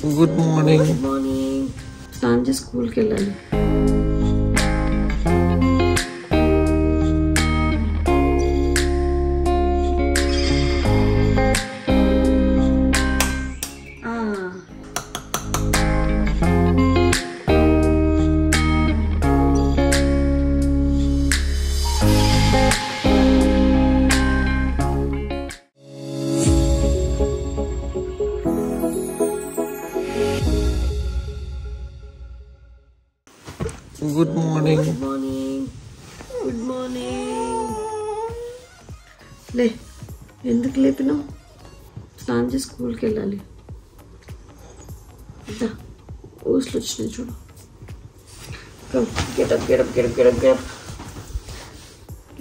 Good morning. Good morning. స్నానం చేసి స్కూల్కి వెళ్ళాలి. Good morning. Good morning. Good morning. లే, ఎందుకు లేపినావు? స్నానం చేసి స్కూల్కి వెళ్ళాలి. ఊసులు వచ్చినాయి చూడు. Get up get up get up get up get up.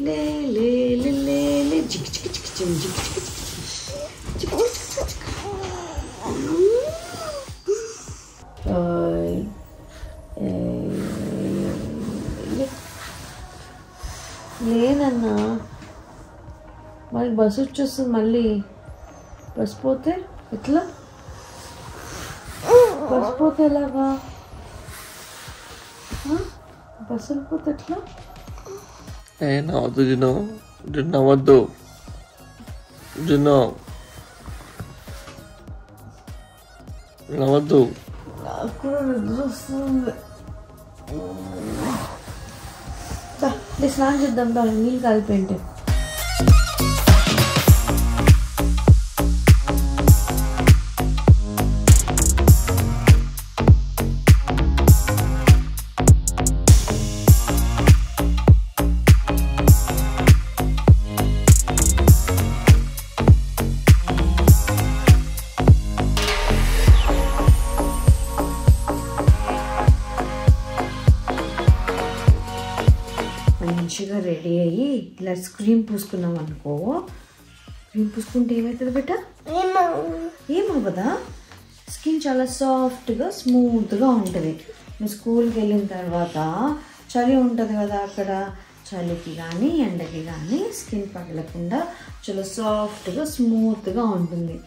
లే లే లే లే లే జిక్ జిక్ జిక్ జిక్ జిక్ జిక్ జిక్ జిక్. లేదన్నా, మళ్ళీ బస్సు వచ్చేస్తుంది. మళ్ళీ బస్ పోతే ఎట్లా? బస్ పోతే ఎలాగా? బస్సు వెళ్ళిపోతే ఎట్లా? నవ్వద్దు జునో, నవ్వద్దు జునో, నవ్వద్దు. నాకు కూడా నిద్ర వస్తుంది. స్నానం చేద్దాం, నీళ్ళు కాలిపోయింటే. మంచిగా రెడీ అయ్యి ఇలా క్రీమ్ పూసుకున్నాం అనుకో. క్రీమ్ పూసుకుంటే ఏమవుతుంది బెట్ట? ఏమవ్వదా? స్కిన్ చాలా సాఫ్ట్గా స్మూత్గా ఉంటుంది. నువ్వు స్కూల్కి వెళ్ళిన తర్వాత చలి ఉంటుంది కదా, అక్కడ చలికి కానీ ఎండకి కానీ స్కిన్ పగలకుండా చాలా సాఫ్ట్గా స్మూత్గా ఉంటుంది.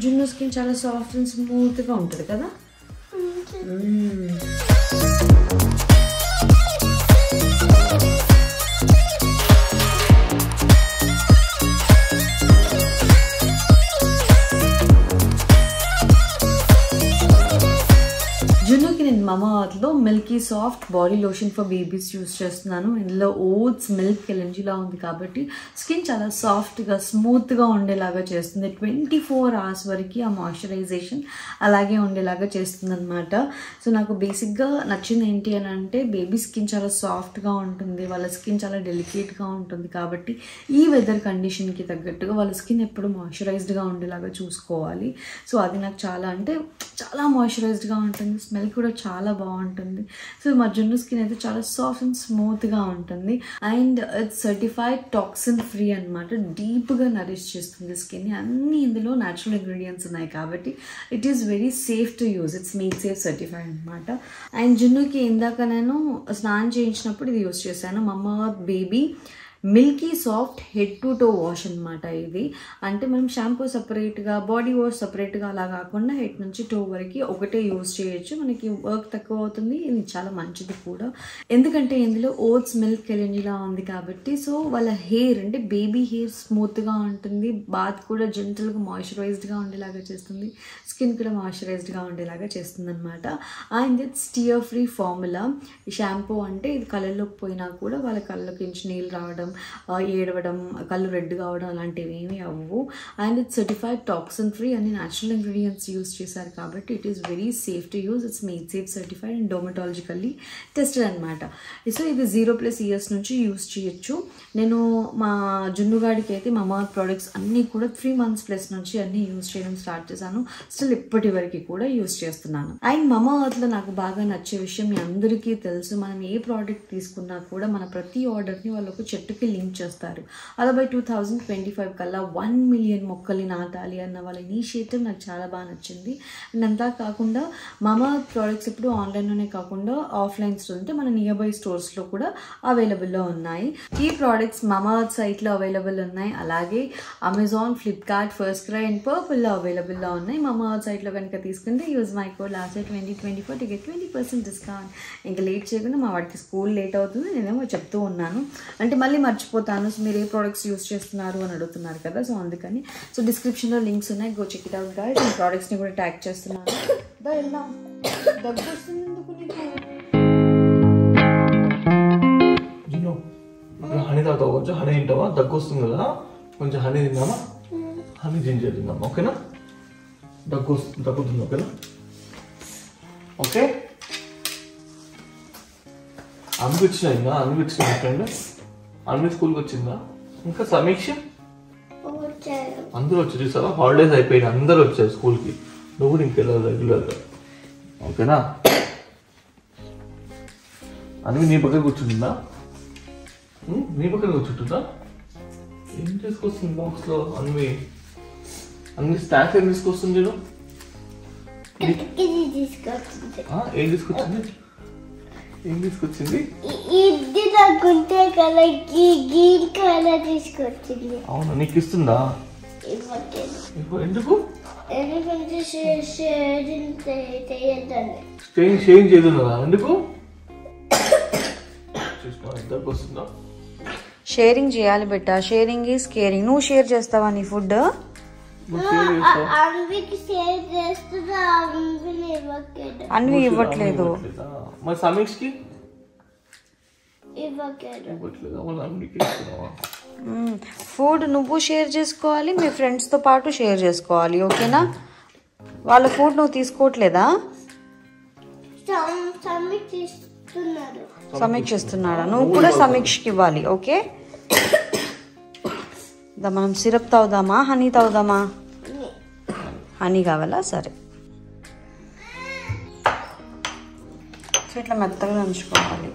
జున్ను స్కిన్ చాలా సాఫ్ట్ అండ్ స్మూత్గా ఉంటుంది కదా. జున్నుకి నేను మమాఅర్త్లో milky soft body lotion for babies use చేస్తున్నాను. ఇందులో ఓట్స్ మిల్క్ ఎలర్జీలా ఉంది కాబట్టి స్కిన్ చాలా సాఫ్ట్గా స్మూత్గా ఉండేలాగా చేస్తుంది. 24 hours వరకు ఆ మాయిశ్చరైజేషన్ అలాగే ఉండేలాగా చేస్తుంది అనమాట. సో నాకు బేసిక్గా నచ్చింది ఏంటి అని అంటే, బేబీ స్కిన్ చాలా సాఫ్ట్గా ఉంటుంది, వాళ్ళ స్కిన్ చాలా డెలికేట్గా ఉంటుంది కాబట్టి ఈ వెదర్ కండిషన్కి తగ్గట్టుగా వాళ్ళ స్కిన్ ఎప్పుడు మాయిశ్చరైజ్డ్గా ఉండేలాగా చూసుకోవాలి. సో అది నాకు చాలా మాయిశ్చరైజ్డ్గా ఉంటుంది, స్మెల్ కూడా చాలా బాగుంటుంది. సో మా జున్ను స్కిన్ అయితే చాలా సాఫ్ట్ అండ్ స్మూత్గా ఉంటుంది. And it's certified toxin free అనమాట. డీప్గా నరిష్ చేస్తుంది స్కిన్ని. అన్ని ఇందులో న్యాచురల్ ఇంగ్రీడియంట్స్ ఉన్నాయి కాబట్టి it is very safe to use. It's made safe certified అనమాట. అండ్ జున్నుకి ఇందాక నేను స్నానం చేయించినప్పుడు ఇది యూజ్ చేశాను, Mamaearth baby milky soft head to toe wash అనమాట. ఇది అంటే మనం షాంపూ సపరేట్గా, బాడీ వాష్ సపరేట్గా అలా కాకుండా హెడ్ నుంచి టో వరకు ఒకటే యూజ్ చేయొచ్చు. మనకి వర్క్ తక్కువ అవుతుంది, ఇది చాలా మంచిది కూడా. ఎందుకంటే ఇందులో ఓట్స్ మిల్క్ ఎలర్జీలా ఉంది కాబట్టి సో వాళ్ళ హెయిర్ అంటే బేబీ హెయిర్ స్మూత్గా ఉంటుంది, బాత్ కూడా జెంటల్గా మాయిశ్చరైజ్డ్గా ఉండేలాగా చేస్తుంది, స్కిన్ కూడా మాయిశ్చరైజ్డ్గా ఉండేలాగా చేస్తుంది అనమాట. And it's tear free formula. ఈ షాంపూ అంటే ఇది కళ్ళలోకి పోయినా కూడా వాళ్ళ కళ్ళకి నుంచి నీళ్ళు రావడం, ఏడవడం, కళ్ళు రెడ్ కావడం అలాంటివి ఏమీ అవ్వవు. And it's certified toxin free అని న్యాచురల్ ఇంగ్రీడియంట్స్ యూస్ చేశారు కాబట్టి it is very safe to use. It's made safe certified and dermatologically tested అనమాట. సో ఇది 0+ years నుంచి యూస్ చేయొచ్చు. నేను మా జున్నుగాడికి అయితే మమాఅర్త్ ప్రోడక్ట్స్ అన్నీ కూడా 3 months+ నుంచి అన్నీ యూస్ చేయడం స్టార్ట్ చేశాను. స్టిల్ ఇప్పటి వరకు కూడా యూస్ చేస్తున్నాను. అండ్ మమాఅర్త్లో నాకు బాగా నచ్చే విషయం మీ అందరికీ తెలుసు, మనం ఏ ప్రోడక్ట్ తీసుకున్నా కూడా మన ప్రతి ఆర్డర్ని వాళ్ళు ఒక చెట్టు ట్విట్టర్కి లింక్ చేస్తారు. అలా బై 2025 కల్లా 1 మిలియన్ మొక్కల్ని నాటాలి అన్న వాళ్ళ ఇనిషియేటివ్ నాకు చాలా బాగా నచ్చింది. అండ్ అంతా కాకుండా మామా ప్రోడక్ట్స్ ఇప్పుడు ఆన్లైన్లోనే కాకుండా ఆఫ్లైన్ స్టోర్ అంటే మన నియర్ బై స్టోర్స్లో కూడా అవైలబుల్లో ఉన్నాయి. ఈ ప్రోడక్ట్స్ మామా సైట్లో అవైలబుల్ ఉన్నాయి. అలాగే Amazon, Flipkart, First Cry and పర్పుల్లో అవైలబుల్లో ఉన్నాయి. మామా సైట్లో కనుక తీసుకుంటే use my code LAST2024 to get 20% discount. ఇంకా లేట్ చేయకుండా మా వాడికి స్కూల్ లేట్ అవుతుంది, నేనేమో చెప్తూ ఉన్నాను అంటే మళ్ళీ మర్చిపోతాను. సో మీరు ఏ ప్రోడక్ట్స్ యూస్ చేస్తున్నారు అని అడుగుతున్నారు కదా, సో అందుకని. సో డిస్క్రిప్షన్లో లింక్స్ ఉన్నాయి, go check it out guys. ఈ ప్రోడక్ట్స్ని కూడా ట్యాగ్ చేస్తున్నాను. వెళ్దాం. దగ్గు వస్తుంది ఎందుకు నీకు? హనీ తాగుతావు, కొంచెం హనీ తింటావా? దగ్గు వస్తుంది కదా, కొంచెం హనీ తిందామా? హనీ జింజర్ తిందామా? ఓకేనా? దగ్గుతుంది ఓకేనా? ఓకే. అనిపించినా ఫ్రెండ్ అన్వి స్కూల్కి వచ్చిందా? ఇంకా సమీక్ష అందరూ వచ్చి చూసారా? హాలిడేస్ అయిపోయినాయి, అందరూ వచ్చారు స్కూల్కి. నువ్వు ఇంకెళ్ళాలి రెగ్యులర్గా, ఓకేనా? అన్వి నీ పక్కన కూర్చుంటుందా? నీ పక్కన కూర్చుంటుందా? ఏం తీసుకొస్తుంది బాక్స్లో అన్వి? స్నాక్స్ ఏం తీసుకొస్తుంది? ఏం తీసుకొచ్చింది? అవునా, నీకు ఇస్తుందా? ఎందుకు? షేరింగ్ చేయదున్నదా? ఎందుకు? దగ్గు వస్తుందా? షేరింగ్ చేయాలి బెట్ట. Sharing is caring. నువ్వు షేర్ చేస్తావా నీ ఫుడ్? అన్వి ఇవ్వట్లేదు. మరి సమీక్షకి ఫుడ్ నువ్వు షేర్ చేసుకోవాలి, మీ ఫ్రెండ్స్తో పాటు షేర్ చేసుకోవాలి, ఓకేనా? వాళ్ళ ఫుడ్ నువ్వు తీసుకోవట్లేదా? సమీక్షిస్తున్నాడా? నువ్వు కూడా సమీక్షకి ఇవ్వాలి, ఓకే? మనం సిరప్ తాగుదామా, హనీ తాగుదామా? హనీ కావాలా? సరే. సో ఇట్లా మెత్తగా నంచుకోవాలి.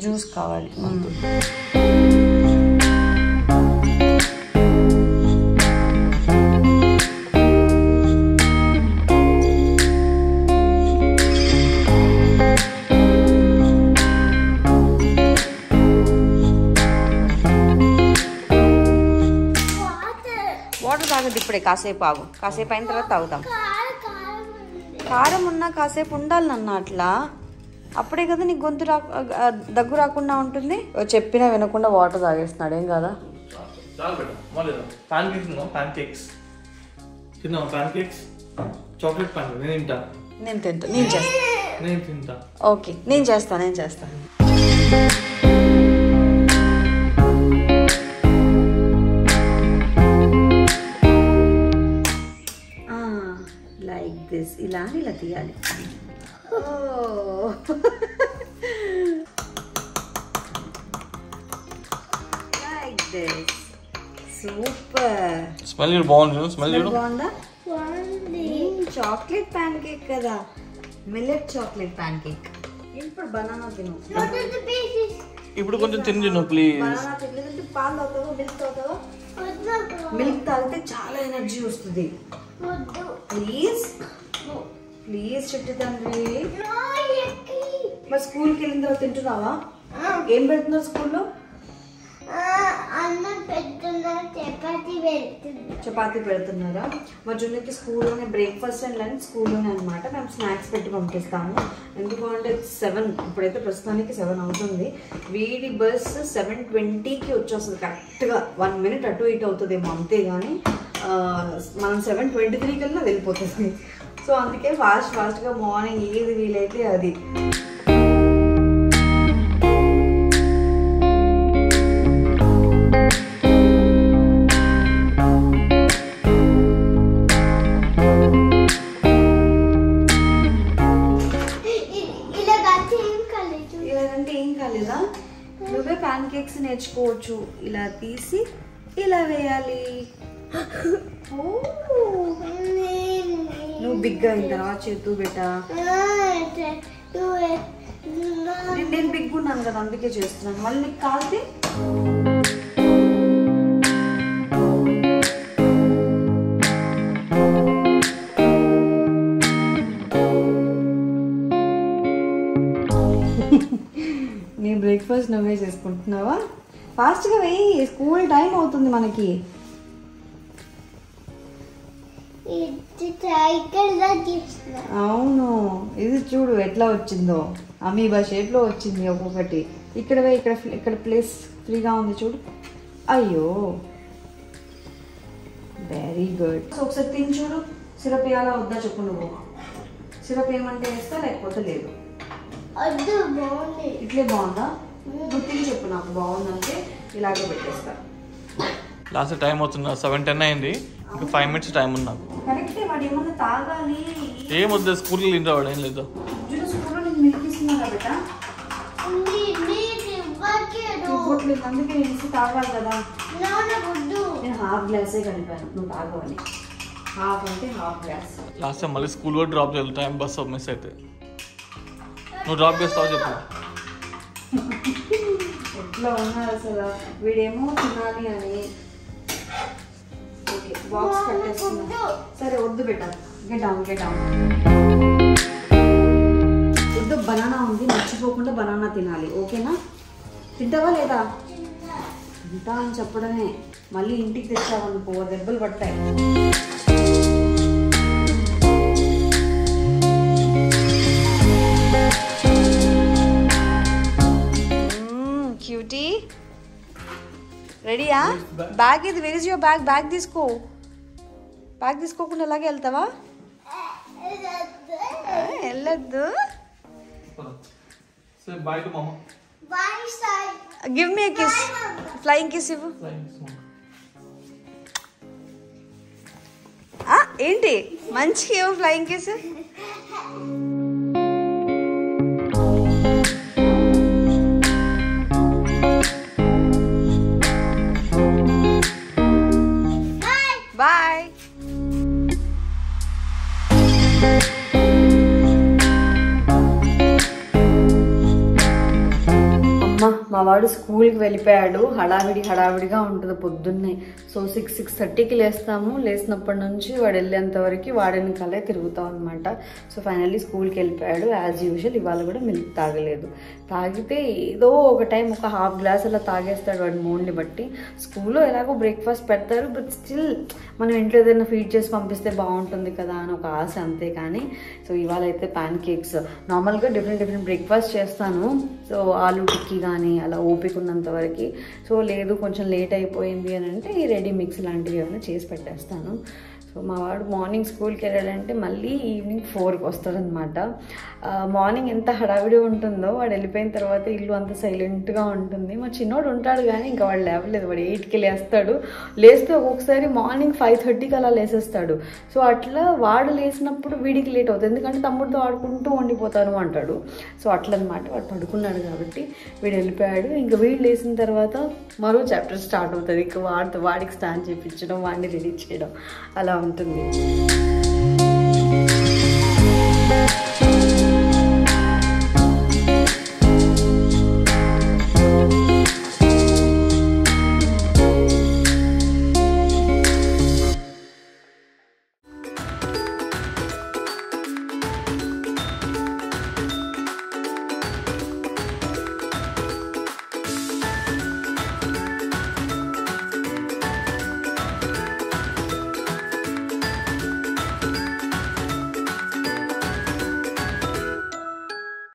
జ్యూస్ కావాలి. వాటర్ తాగద్దు ఇప్పుడే, కాసేపు ఆగు. కాసేపు అయిన తర్వాత తాగుతాం. కారం ఉన్నా కాసేపు ఉండాలి నన్ను, అట్లా అప్పుడే కదా నీకు గొంతు దగ్గు రాకుండా ఉంటుంది. చెప్పినా వినకుండా వాటర్ తాగేస్తున్నాడు, ఏం కదా? నేను తింటా. ఓకే, నేను చేస్తా. లైక్ దిస్, ఇలా తీయాలి. Like this. Super. Smell బాగుంది. స్మెల్ బాగుందా? చాక్లెట్ ప్యాన్ కేక్ కదా, మిల్లెట్ చాక్లెట్ ప్యాన్ కేక్. ఇప్పుడు బనానా తిను. ఇప్పుడు కొంచెం తిను ప్లీజ్. బనానా తినలేదంటే పాలు తాగుతావా, మిల్క్ తాగుతావా? మిల్క్ తాగితే చాలా ఎనర్జీ వస్తుంది. ప్లీజ్ చెట్టు తండ్రి. మరి స్కూల్కి వెళ్ళిన తర్వాత తింటున్నావా? ఏం పెడుతున్నారు స్కూల్లో? చపాతీ పెడుతున్నారా? మా జున్నుకి స్కూల్లోనే బ్రేక్ఫాస్ట్ అండ్ లంచ్ స్కూల్లోనే అనమాట. మేము స్నాక్స్ పెట్టి పంపిస్తాము. ఎందుకు అంటే 7, ఇప్పుడైతే ప్రస్తుతానికి 7 అవుతుంది. వీడి బస్ 7:20కి వచ్చేస్తుంది కరెక్ట్గా. 1 మినిట్ అటు ఇటు అవుతుందేమో అంతే, కానీ మనం 7:23 కల్లా వెళ్ళిపోతుంది. సో అందుకే ఫాస్ట్గా మార్నింగ్ ఏది వీలైతే అది. ఇలాగంటే ఏం కాలేదా? నువ్వే ప్యాన్ కేక్స్ నేర్చుకోవచ్చు. ఇలా తీసి ఇలా వేయాలి. నువ్వు బిగ్గా అయిన తర్వాత చేతు బెటా. నేను బిగ్ ఉన్నాను కదా అందుకే చేస్తున్నాను. మళ్ళీ నీకు కాలితే నీ బ్రేక్ఫాస్ట్ నువ్వే చేసుకుంటున్నావా? ఫాస్ట్గా వెయ్యి, స్కూల్ టైం అవుతుంది మనకి. అవును, ఇది చూడు ఎట్లా వచ్చిందో, అమీబా షేప్లో వచ్చింది ఒక్కొక్కటి. ఇక్కడ ఇక్కడ ప్లేస్ ఫ్రీగా ఉంది చూడు. అయ్యో వెరీ గుడ్. ఒకసారి తిని చూడు. సిరప్ వేయాలా వద్దా చెప్పు నువ్వు. సిరప్ ఏమంటే వేస్తా లేకపోతే లేదు. ఇట్లే బాగుందా? నువ్వు తిని చెప్పు నాకు బాగుందంటే ఇలాగే పెట్టేస్తా. లాస్ట్ టైం అవుతుంది 7:10 అయింది. ఇంకా 5 minutes టైం ఉంది నాకు. కరెక్టే, వాడు ఏమన్నా తాగాలి. ఏం వద్దు, స్కూల్కి తింటా వాడు, ఏం లేదు. స్కూల్లో నేను మిల్క్ ఇస్తున్నా కదా, అందుకే నేను ఇచ్చి తాగాలి కదా. నేను హాఫ్ గ్లాసే కలిపాను, నువ్వు తాగవని. హాఫ్ అంటే హాఫ్ గ్లాస్. లాస్ట్ టైం మళ్ళీ స్కూల్ కూడా డ్రాప్ చేయాలి, టైం బస్ మిస్ అయితే. నువ్వు డ్రాప్ చేస్తావు చెప్పు. ఎట్లా ఉన్నారు అసలు. వీడేమో తినాలి అని బాక్స్ కట్టేస్తున్నా. సరే వద్దు బెటా, గెట్ డౌన్. వద్దు, బనానా ఉంది, మర్చిపోకుండా బనానా తినాలి, ఓకేనా? తింటావా లేదా? తింటా అని చెప్పడమే, మళ్ళీ ఇంటికి తెచ్చావనుకో దెబ్బలు పట్టాయి. క్యూటీ రెడీయా? బ్యాగ్ ఇది, where is your bag? Bag తీసుకోకుండా అలాగే వెళ్తావా? వెళ్ళొద్దు. Give me kiss, flying kiss ఇవ్వు. ఏంటి మంచిగా ఇవ్వు ఫ్లయింగ్ కిస్. బాయ్. అమ్మ, మా వాడు స్కూల్కి వెళ్ళిపోయాడు. హడావిడిగా ఉంటుంది పొద్దున్నే. సో 6:30కి లేస్తాము. లేచినప్పటి నుంచి వాడు వెళ్ళేంత వరకు వాడిని కలే తిరుగుతాం అనమాట. సో ఫైనల్లీ స్కూల్కి వెళ్ళిపోయాడు. యాజ్ యూజువల్ ఇవాళ కూడా మిల్క్ తాగలేదు. తాగితే ఏదో ఒక టైం ఒక హాఫ్ గ్లాస్ అలా తాగేస్తాడు వాడి మూడ్ని బట్టి. స్కూల్లో ఎలాగో బ్రేక్ఫాస్ట్ పెడతారు, బట్ స్టిల్ మనం ఇంట్లో ఏదైనా ఫీడ్ చేసి పంపిస్తే బాగుంటుంది కదా అని ఒక ఆశ, అంతే. కానీ సో ఇవాళ అయితే ప్యాన్ కేక్స్. నార్మల్గా డిఫరెంట్ బ్రేక్ఫాస్ట్ చేస్తాను. సో ఆలూ టిక్కీ కానీ అలా ఓపిక ఉన్నంత వరకు. సో లేదు కొంచెం లేట్ అయిపోయింది అని అంటే ఈ రెడీ మిక్స్ లాంటివి ఏమైనా చేసి పెట్టేస్తాను. సో మా వాడు మార్నింగ్ స్కూల్కి వెళ్ళాలంటే మళ్ళీ ఈవినింగ్ 4కి వస్తాడనమాట. మార్నింగ్ ఎంత హడావిడి ఉంటుందో, వాడు వెళ్ళిపోయిన తర్వాత ఇల్లు అంత సైలెంట్గా ఉంటుంది. మా చిన్నోడు ఉంటాడు కానీ ఇంకా వాడు లేవలేదు. వాడు 8కి లేస్తాడు. లేస్తే ఒక్కొక్కసారి మార్నింగ్ 5:30కి అలా లేసేస్తాడు. సో అట్లా వాడు లేసినప్పుడు వీడికి లేట్ అవుతుంది, ఎందుకంటే తమ్ముడితో ఆడుకుంటూ ఉండిపోతాను అంటాడు. సో అట్లా అనమాట. వాడు పడుకున్నాడు కాబట్టి వీడు వెళ్ళిపోయాడు. ఇంకా వీడు లేచిన తర్వాత మరో చాప్టర్ స్టార్ట్ అవుతుంది. ఇంకా వాడికి స్నాన్ చేయించడం, వాడిని రెడీ చేయడం అలా ఉంటుంది.